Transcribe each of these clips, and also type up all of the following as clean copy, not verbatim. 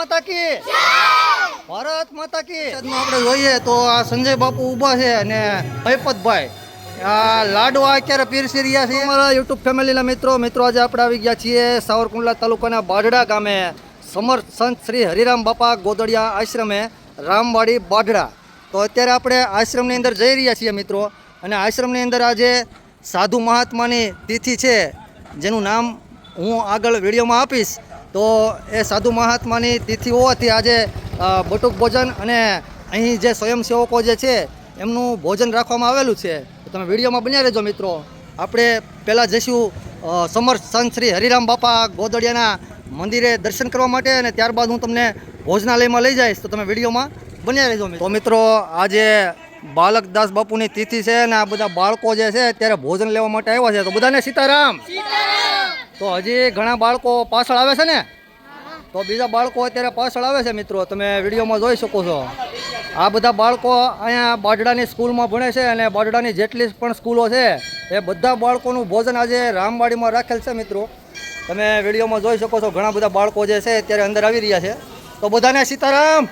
માતા કી ભારત માતા કી આપણે જોઈએ તો આ સંજય બાપુ ઊભા છે અને હૈપતભાઈ આ લાડવા અત્યારે પીરસી રહ્યા છે અમારા યુટ્યુબ ફેમિલીના મિત્રો આજે આપણે આવી ગયા છીએ સાવરકુંડલા તાલુકાના બાઢડા ગામે સમર્થ સંત શ્રી હરિરામ બાપા ગોદડિયા આશ્રમે રામવાડી બાઢડા. તો અત્યારે આપણે આશ્રમની અંદર જઈ રહ્યા છીએ મિત્રો, અને આશ્રમની અંદર આજે સાધુ મહાત્માની તિથિ છે જેનું નામ હું આગળ વિડીયોમાં આપીશ. તો એ સાધુ મહાત્માની તિથિ હોવાથી આજે બટુક ભોજન અને અહીં જે સ્વયંસેવકો જે છે એમનું ભોજન રાખવામાં આવેલું છે. તો તમે વિડીયોમાં બન્યા રહેજો મિત્રો. આપણે પહેલાં જઈશું સમર્થ સંત શ્રી હરિરામ બાપા ગોદડિયાના મંદિરે દર્શન કરવા માટે, અને ત્યારબાદ હું તમને ભોજનાલયમાં લઈ જઈશ. તો તમે વિડીયોમાં બન્યા રહેજો. તો મિત્રો આજે બાલકદાસ બાપુની તિથિ છે અને આ બધા બાળકો જે છે અત્યારે ભોજન લેવા માટે આવ્યા છે. તો બધાને સીતારામ. તો હજી ઘણા બાળકો પાછળ આવે છે ને, તો બીજા બાળકો અત્યારે પાછળ આવે છે મિત્રો, તમે વિડીયોમાં જોઈ શકો છો. આ બધા બાળકો અહીંયા બાઢડાની સ્કૂલમાં ભણે છે, અને બાઢડાની જેટલી પણ સ્કૂલો છે એ બધા બાળકોનું ભોજન આજે રામવાડીમાં રાખેલ છે મિત્રો. તમે વિડીયોમાં જોઈ શકો છો ઘણા બધા બાળકો જે છે અત્યારે અંદર આવી રહ્યા છે. તો બધાને સીતારામ.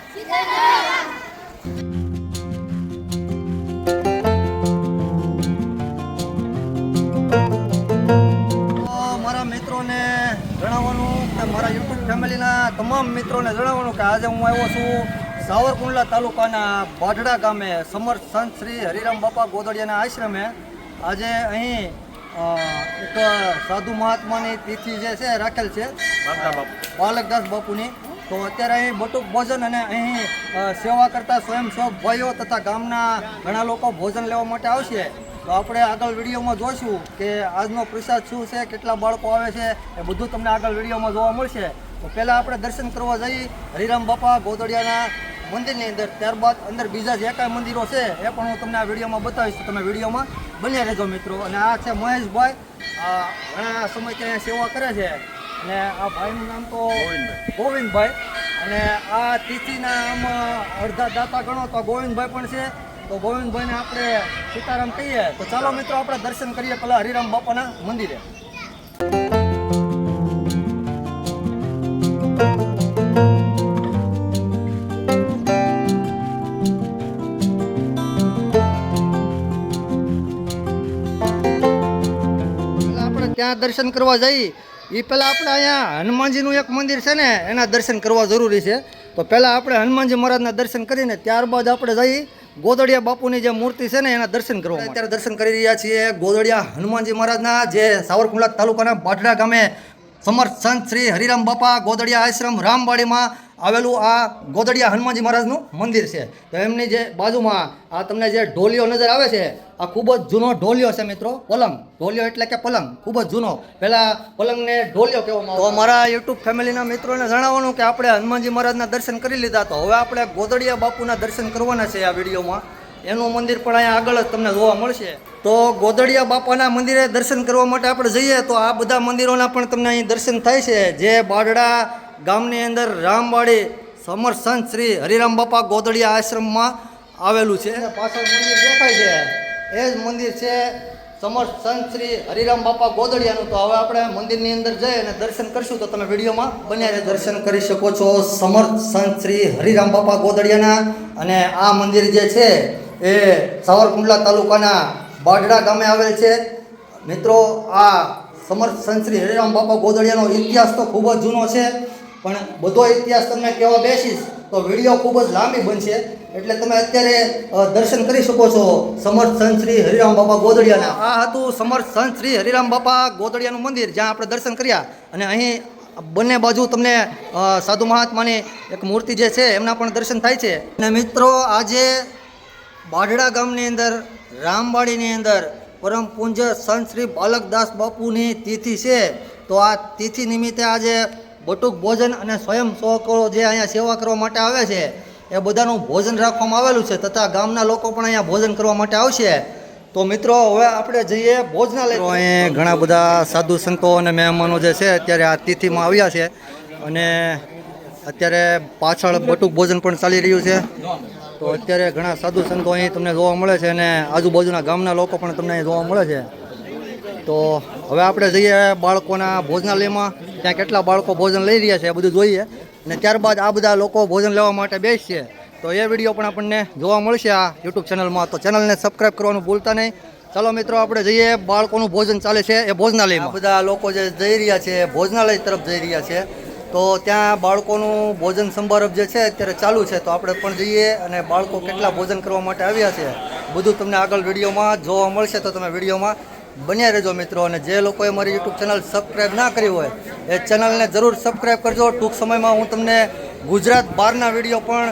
મારા મિત્રોને જણાવવાનું કે મારા યુટ્યુબ ફેમિલીના તમામ મિત્રોને જણાવવાનું કે આજે હું આવ્યો છું સાવરકુંડલા તાલુકાના બાઢડા ગામે સમર્થ સંત શ્રી હરિરામ બાપા ગોદડિયાના આશ્રમે. આજે અહીં એક સાધુ મહાત્માની તિથિ જે છે રાખેલ છે બાલકદાસ બાપુની. તો અત્યારે અહીં બટુક ભોજન અને અહીં સેવા કરતા સ્વયંસેવક ભાઈઓ તથા ગામના ઘણા લોકો ભોજન લેવા માટે આવશે. તો આપણે આગળ વિડીયોમાં જોઈશું કે આજનો પ્રસાદ શું છે, કેટલા બાળકો આવે છે, એ બધું તમને આગળ વિડીયોમાં જોવા મળશે. તો પહેલાં આપણે દર્શન કરવા જઈ હરિરામ બાપા ગોદડિયાના મંદિરની અંદર, ત્યારબાદ અંદર બીજા જે કાંઈ મંદિરો છે એ પણ હું તમને આ વિડીયોમાં બતાવીશ. તો તમે વિડીયોમાં બન્યા રહેજો મિત્રો. અને આ છે મહેશભાઈ, ઘણા સમયથી અહીંયા સેવા કરે છે, અને આ ભાઈનું નામ તો ગોવિંદભાઈ. અને આ તિથિના આમ અડધા દાતા ગણો તો ગોવિંદભાઈ પણ છે. તો ગોવિંદભાઈને આપણે સીતારામ કહીએ. તો ચાલો મિત્રો આપણે દર્શન કરીએ પહેલાં હરિરામ બાપાના મંદિરે. આપણે ત્યાં દર્શન કરવા જઈએ એ પહેલાં આપણે અહીંયા હનુમાનજીનું એક મંદિર છે ને એના દર્શન કરવા જરૂરી છે. તો પહેલાં આપણે હનુમાનજી મહારાજના દર્શન કરીને ત્યારબાદ આપણે જઈએ ગોદડિયા બાપુની જે મૂર્તિ છે ને એના દર્શન કરવા. અત્યારે દર્શન કરી રહ્યા છીએ ગોદડિયા હનુમાનજી મહારાજના, જે સાવરકુંડલા તાલુકાના બાઢડા ગામે સમર્થ સંત શ્રી હરિરામ બાપા ગોદડિયા આશ્રમ રામવાડીમાં આવેલું આ ગોદડિયા હનુમાનજી મહારાજનું મંદિર છે. તો એમની જે બાજુમાં આ તમને જે ઢોલિયો નજર આવે છે, આ ખૂબ જ જૂનો ઢોલિયો છે મિત્રો. પલંગ, ઢોલિયો એટલે કે પલંગ, ખૂબ જ જૂનો. પહેલાં પલંગને ઢોલિયો કહેવામાં આવે. તો અમારા યુટ્યુબ ફેમિલીના મિત્રોને જણાવવાનું કે આપણે હનુમાનજી મહારાજના દર્શન કરી લીધા. તો હવે આપણે ગોદડિયા બાપુના દર્શન કરવાના છે આ વિડીયોમાં. એનું મંદિર પણ અહીંયા આગળ જ તમને જોવા મળશે. તો ગોદડિયા બાપાના મંદિરે દર્શન કરવા માટે આપણે જઈએ તો આ બધા મંદિરોના પણ તમને અહીં દર્શન થાય છે, જે બાઢડા ગામની અંદર રામવાડી સમર્થ સંત શ્રી હરિરામ બાપા ગોદડિયા આશ્રમમાં આવેલું છે. પાછળ મંદિર દેખાય છે એ જ મંદિર છે સમર્થ સંત શ્રી હરિરામ બાપા ગોદડિયાનું. તો હવે આપણે મંદિરની અંદર જઈ અને દર્શન કરશું. તો તમે વિડીયોમાં બન્યા રહે. દર્શન કરી શકો છો સમર્થ સંત શ્રી હરિરામ બાપા ગોદડિયાના. અને આ મંદિર જે છે એ સાવરકુંડલા તાલુકાના બાઢડા ગામે આવેલ છે મિત્રો. આ સમર્થ સંત શ્રી હરિરામ બાપા ગોદડિયાનો ઇતિહાસ તો ખૂબ જ જૂનો છે, પણ બધો ઇતિહાસ તમને કહેવા બેસીશ તો વિડીયો ખૂબ જ લાંબી બનશે. એટલે તમે અત્યારે દર્શન કરી શકો છો સમર્થ સંત શ્રી હરિરામ બાપા ગોદડિયાના. આ હતું સમર્થ સંત શ્રી હરિરામ બાપા ગોદડિયાનું મંદિર, જ્યાં આપણે દર્શન કર્યા. અને અહીં બંને બાજુ તમને સાધુ મહાત્માની એક મૂર્તિ જે છે એમના પણ દર્શન થાય છે. અને મિત્રો આજે બાઢડા ગામની અંદર રામવાડીની અંદર પરમ પૂજ્ય સંત શ્રી બાલકદાસ બાપુની તિથિ છે. તો આ તિથિ નિમિત્તે આજે બટુક ભોજન અને સ્વયંસેવકો જે અહીંયા સેવા કરવા માટે આવે છે એ બધાનું ભોજન રાખવામાં આવેલું છે, તથા ગામના લોકો પણ અહીંયા ભોજન કરવા માટે આવશે. તો મિત્રો હવે આપણે જઈએ ભોજનાલય. અહીં ઘણા બધા સાધુ સંતો અને મહેમાનો જે છે અત્યારે આ તિથિમાં આવ્યા છે, અને અત્યારે પાછળ બટુક ભોજન પણ ચાલી રહ્યું છે. તો અત્યારે ઘણા સાધુ સંતો અહીં તમને જોવા મળે છે, અને આજુબાજુના ગામના લોકો પણ તમને અહીં જોવા મળે છે. તો હવે આપણે જઈએ બાળકોના ભોજનાલયમાં, ત્યાં કેટલા બાળકો ભોજન લઈ રહ્યા છે એ બધું જોઈએ. અને ત્યારબાદ આ બધા લોકો ભોજન લેવા માટે બેસશે. તો એ વિડીયો પણ આપણને જોવા મળશે આ યુટ્યુબ ચેનલમાં. તો ચેનલને સબસ્ક્રાઈબ કરવાનું ભૂલતા નહીં. ચાલો મિત્રો આપણે જઈએ. બાળકોનું ભોજન ચાલે છે એ ભોજનાલયમાં. બધા લોકો જે જઈ રહ્યા છે ભોજનાલય તરફ જઈ રહ્યા છે. તો ત્યાં બાળકોનું ભોજન સમારંભ જે છે અત્યારે ચાલુ છે. તો આપણે પણ જઈએ અને બાળકો કેટલા ભોજન કરવા માટે આવ્યા છે બધું તમને આગળ વિડીયોમાં જોવા મળશે. તો તમે વિડીયોમાં બન્યા રહેજો મિત્રો. અને જે લોકોએ મારી યુટ્યુબ ચેનલ સબસ્ક્રાઈબ ના કરી હોય એ ચેનલને જરૂર સબસ્ક્રાઈબ કરજો. ટૂંક સમયમાં હું તમને ગુજરાત બહારના વિડીયો પણ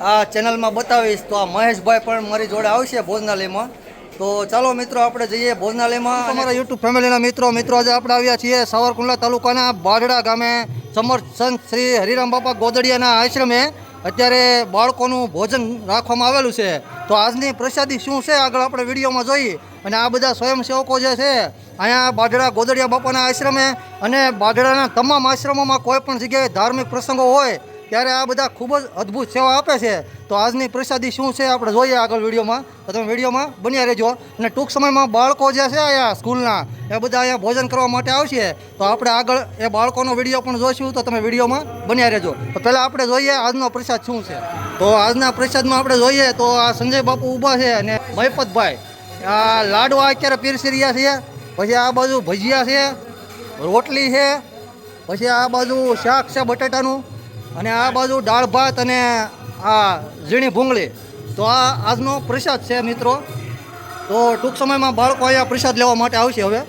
આ ચેનલમાં બતાવીશ. તો આ મહેશભાઈ પણ મારી જોડે આવશે ભોજનાલયમાં. તો ચાલો મિત્રો આપણે જઈએ ભોજનાલયમાં. અમારા યુટ્યુબ ફેમિલીના મિત્રો આજે આપણે આવ્યા છીએ સાવરકુંડલા તાલુકાના બાઢડા ગામે સમર્થ સંત શ્રી હરિરામ બાપા ગોદડિયાના આશ્રમે. અત્યારે બાળકોનું ભોજન રાખવામાં આવેલું છે. તો આજની પ્રસાદી શું છે આગળ આપણે વિડીયોમાં જોઈએ. અને આ બધા સ્વયંસેવકો જે છે અહીંયા બાઢડા ગોદડિયા બાપાના આશ્રમે અને બાઢડાના તમામ આશ્રમોમાં કોઈ પણ જગ્યાએ ધાર્મિક પ્રસંગો હોય ત્યારે આ બધા ખૂબ જ અદ્ભુત સેવા આપે છે. તો આજની પ્રસાદી શું છે આપણે જોઈએ આગળ વિડીયોમાં. તો તમે વિડીયોમાં બન્યા રહેજો. અને ટૂંક સમયમાં બાળકો જે છે અહીંયા સ્કૂલના એ બધા અહીંયા ભોજન કરવા માટે આવશે. તો આપણે આગળ એ બાળકોનો વિડીયો પણ જોઈશું. તો તમે વિડીયોમાં બન્યા રહેજો. તો પહેલાં આપણે જોઈએ આજનો પ્રસાદ શું છે. તો આજના પ્રસાદમાં આપણે જોઈએ તો આ સંજય બાપુ ઊભા છે અને મહિપતભાઈ આ લાડવા અત્યારે પીરસી રહ્યા છે. પછી આ બાજુ ભજીયા છે, રોટલી છે, પછી આ બાજુ શાક છે બટાટાનું, અને આ બાજુ દાળ ભાત અને આ ઝીણી ભૂંગળી. તો આ આજનો પ્રસાદ છે મિત્રો. તો ટૂંક સમયમાં બાળકો અહીંયા પ્રસાદ લેવા માટે આવશે હવે.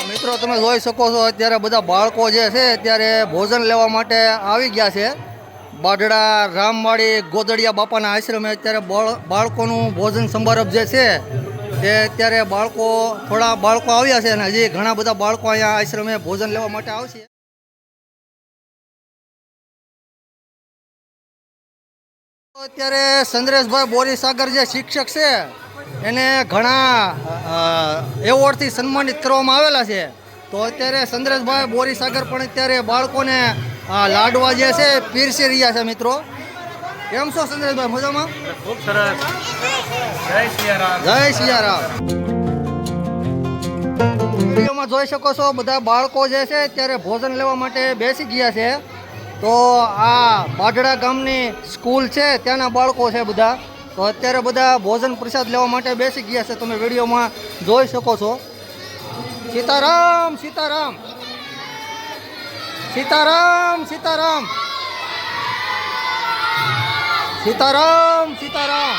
મિત્રો તમે જોઈ શકો છો અત્યારે બધા બાળકો જે છે અત્યારે ભોજન લેવા માટે આવી ગયા છે. બાઢડા રામવાડી ગોદડિયા બાપાના આશ્રમે અત્યારે બાળકોનું ભોજન સમારંભ જે છે તે અત્યારે થોડા બાળકો આવ્યા છે અને હજી ઘણા બધા બાળકો અહીંયા આશ્રમે ભોજન લેવા માટે આવશે. અત્યારે ચંદ્રેશભાઈ બોરીસાગર જે શિક્ષક છે એને ઘણા એવોર્ડથી સન્માનિત કરવામાં આવેલા છે. તો અત્યારે ચંદ્રેશભાઈ બોરીસાગર પણ અત્યારે બાળકોને લાડવા જે છે પીરસી રહ્યા છે મિત્રો. કેમ છો ચંદ્રેશભાઈ, મજામાં? ખૂબ સરસ. જય સિયારામ. જય સિયારામ. વિડીયોમાં જોઈ શકો છો બધા બાળકો જે છે અત્યારે ભોજન લેવા માટે બેસી ગયા છે. તો આ બાઢડા ગામની સ્કૂલ છે ત્યાંના બાળકો છે બધા. તો અત્યારે બધા ભોજન પ્રસાદ લેવા માટે બેસી ગયા છે. તમે વિડીયોમાં જોઈ શકો છો. સીતારામ સીતારામ સીતારામ સીતારામ સીતારામ સીતારામ.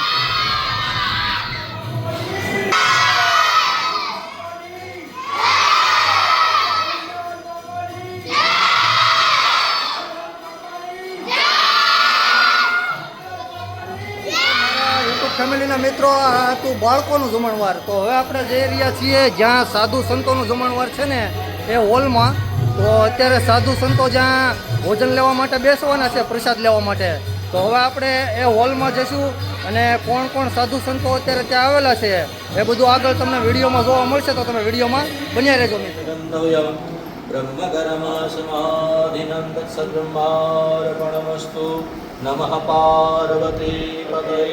ફેમિલીના મિત્રો આ હતું બાળકોનું જમણવાર. તો હવે આપણે જઈ રહ્યા છીએ જ્યાં સાધુ સંતોનું જમણવાર છે ને એ હોલમાં. તો અત્યારે સાધુ સંતો જ્યાં ભોજન લેવા માટે બેસવાના છે પ્રસાદ લેવા માટે. તો હવે આપણે એ હોલમાં જઈશું અને કોણ કોણ સાધુ સંતો અત્યારે ત્યાં આવેલા છે એ બધું આગળ તમને વિડીયોમાં જોવા મળશે. તો તમે વિડીયોમાં બન્યા રહેજો મિત્રો. બ્રહ્મકર્મસમાધિનંદ સદ્બ્રહ્માર્પણમસ્તુ. નમઃ પાર્વતી પદે.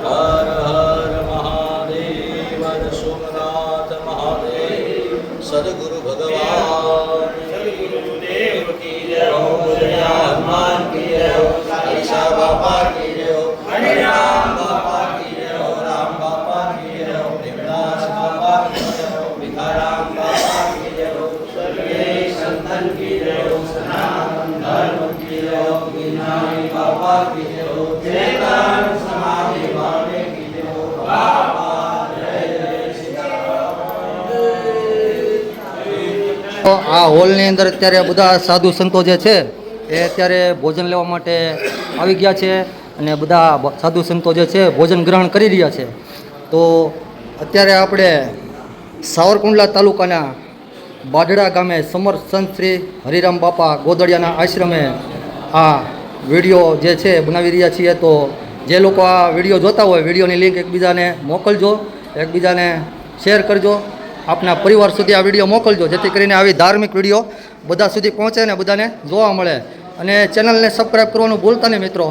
હર હર મહાદેવ. સોમનાથ મહાદેવ. સદગુરુ ભગવાન સદગુરુદેવ કી જય હો. હનુમાન કી જય હો. ઈશા બાપા કી જય હો. હરિરામ બાપા કી જય હો. રામ બાપા કી જય હો. દેવદાસ બાપા કી જય હો. ભીખારામ બાપા કી જય હો. સર્વે સંતન કી જય હો. સનાતન ધર્મ કી જય હો. જ્ઞાની બાપા કી જય હો. ચેતન સમાધિ વાળે કી જય હો. બાપા જય જય સીતારામ. તો આ હોલની અંદર અત્યારે બધા સાધુ સંતો જે છે એ અત્યારે ભોજન લેવા માટે આવી ગયા છે અને બધા સાધુ સંતો જે છે ભોજન ગ્રહણ કરી રહ્યા છે. તો અત્યારે આપણે સાવરકુંડલા તાલુકાના બાઢડા ગામે સમર્થ સંત શ્રી હરિરામ બાપા ગોદડિયાના આશ્રમે આ વિડીયો જે છે બનાવી રહ્યા છીએ. તો જે લોકો આ વિડીયો જોતા હોય વિડીયોની લિંક એકબીજાને મોકલજો, એકબીજાને શેર કરજો, આપના પરિવાર સુધી આ વિડીયો મોકલજો જેથી કરીને આવી ધાર્મિક વિડીયો બધા સુધી પહોંચે ને બધાને જોવા મળે. અને ચેનલને સબસ્ક્રાઈબ કરવાનું ભૂલતા નહીં મિત્રો.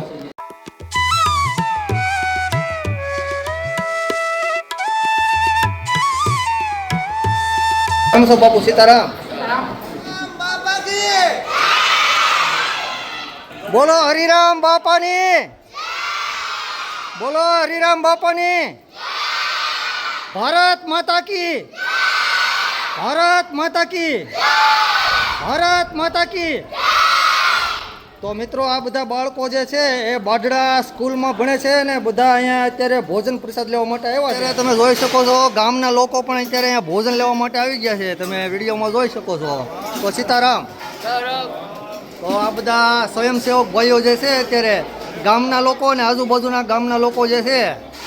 કેમ છો બાપુ સીતારામ? બોલો હરિરામ બાપાની, બોલો હરિરામ બાપાની. ભારત માતા કી, ભારત માતા કી, ભારત માતા કી. તો મિત્રો આ બધા બાળકો જે છે એ બાઢડા સ્કૂલમાં ભણે છે ને બધા અહીંયા અત્યારે ભોજન પ્રસાદ લેવા માટે આવ્યા છે. તમે જોઈ શકો છો ગામના લોકો પણ અત્યારે અહીંયા ભોજન લેવા માટે આવી ગયા છે. તમે વિડીયોમાં જોઈ શકો છો. તો સીતારામ. તો આ બધા સ્વયંસેવક ભાઈઓ જે છે અત્યારે ગામના લોકો અને આજુબાજુના ગામના લોકો જે છે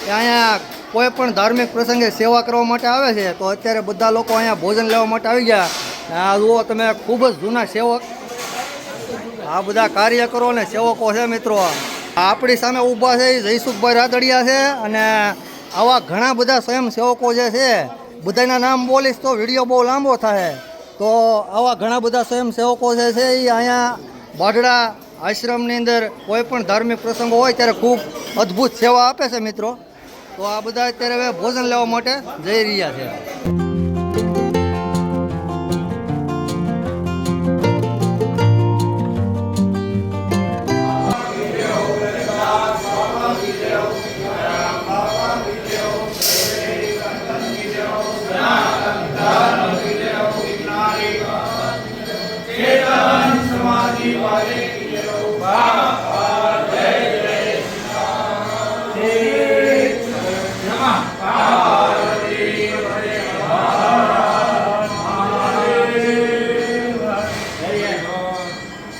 એ અહીંયા કોઈ પણ ધાર્મિક પ્રસંગે સેવા કરવા માટે આવે છે. તો અત્યારે બધા લોકો અહીંયા ભોજન લેવા માટે આવી ગયા. આ જુઓ તમે, ખૂબ જ જૂના સેવક, આ બધા કાર્યકરો અને સેવકો છે મિત્રો. આપણી સામે ઊભા છે એ જયસુખભાઈ રાદડિયા છે અને આવા ઘણા બધા સ્વયંસેવકો જે છે, બધાના નામ બોલીશ તો વિડીયો બહુ લાંબો થાય. તો આવા ઘણા બધા સ્વયંસેવકો જે છે એ અહીંયા બાઢડા આશ્રમની અંદર કોઈ પણ ધાર્મિક પ્રસંગો હોય ત્યારે ખૂબ અદ્ભુત સેવા આપે છે મિત્રો. તો આ બધા અત્યારે હવે ભોજન લેવા માટે જઈ રહ્યા છે.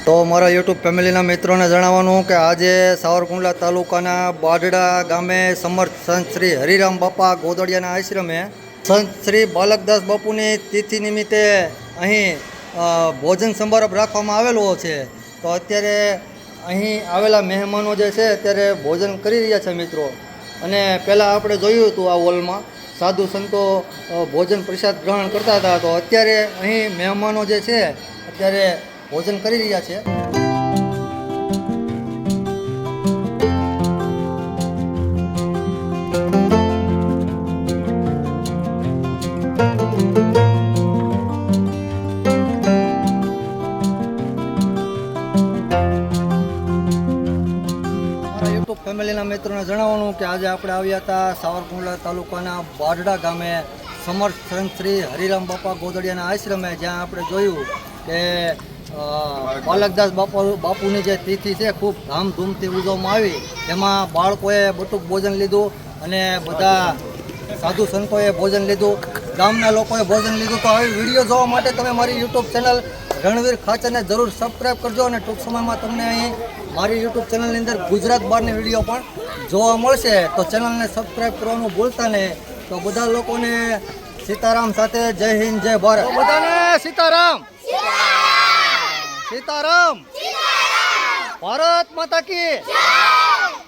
તો મારા યુટ્યુબ ફેમિલીના મિત્રોને જણાવવાનું કે આજે સાવરકુંડલા તાલુકાના બાઢડા ગામે સમર્થ સંત શ્રી હરિરામ બાપા ગોદડિયાના આશ્રમે સંત શ્રી બાલકદાસ બાપુની તિથિ નિમિત્તે અહીં ભોજન સમારંભ રાખવામાં આવેલો છે. તો અત્યારે અહીં આવેલા મહેમાનો જે છે અત્યારે ભોજન કરી રહ્યા છે મિત્રો. અને પહેલાં આપણે જોયું હતું આ હોલમાં સાધુ સંતો ભોજન પ્રસાદ ગ્રહણ કરતા હતા. તો અત્યારે અહીં મહેમાનો જે છે અત્યારે ભોજન કરી રહ્યા છે. યુટ્યુબ ફેમિલીના મિત્રોને જણાવવાનું કે આજે આપણે આવ્યા હતા સાવરકુંડલા તાલુકાના બાઢડા ગામે સમર્થ સંત શ્રી હરિરામ બાપા ગોદડિયાના આશ્રમે, જ્યાં આપણે જોયું કે બાલકદાસ બાપુની જે તિથિ છે ખૂબ ધામધૂમથી ઉજવવામાં આવી. એમાં બાળકોએ બટુક ભોજન લીધું અને બધા સાધુ સંતોએ ભોજન લીધું, ગામના લોકોએ ભોજન લીધું. તો આવી વિડીયો જોવા માટે તમે મારી યુટ્યુબ ચેનલ રણવીર ખાચરને જરૂર સબસ્ક્રાઈબ કરજો અને ટૂંક સમયમાં તમને અહીં મારી યુટ્યુબ ચેનલની અંદર ગુજરાત બહારની વિડીયો પણ જોવા મળશે. તો ચેનલને સબસ્ક્રાઈબ કરવાનું ભૂલતા નહીં. તો બધા લોકોને સીતારામ સાથે જય હિન્દ, જય ભારત. બધાને સીતારામ, સીતારામ. ભારત માતા કી,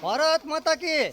ભારત માતા કી.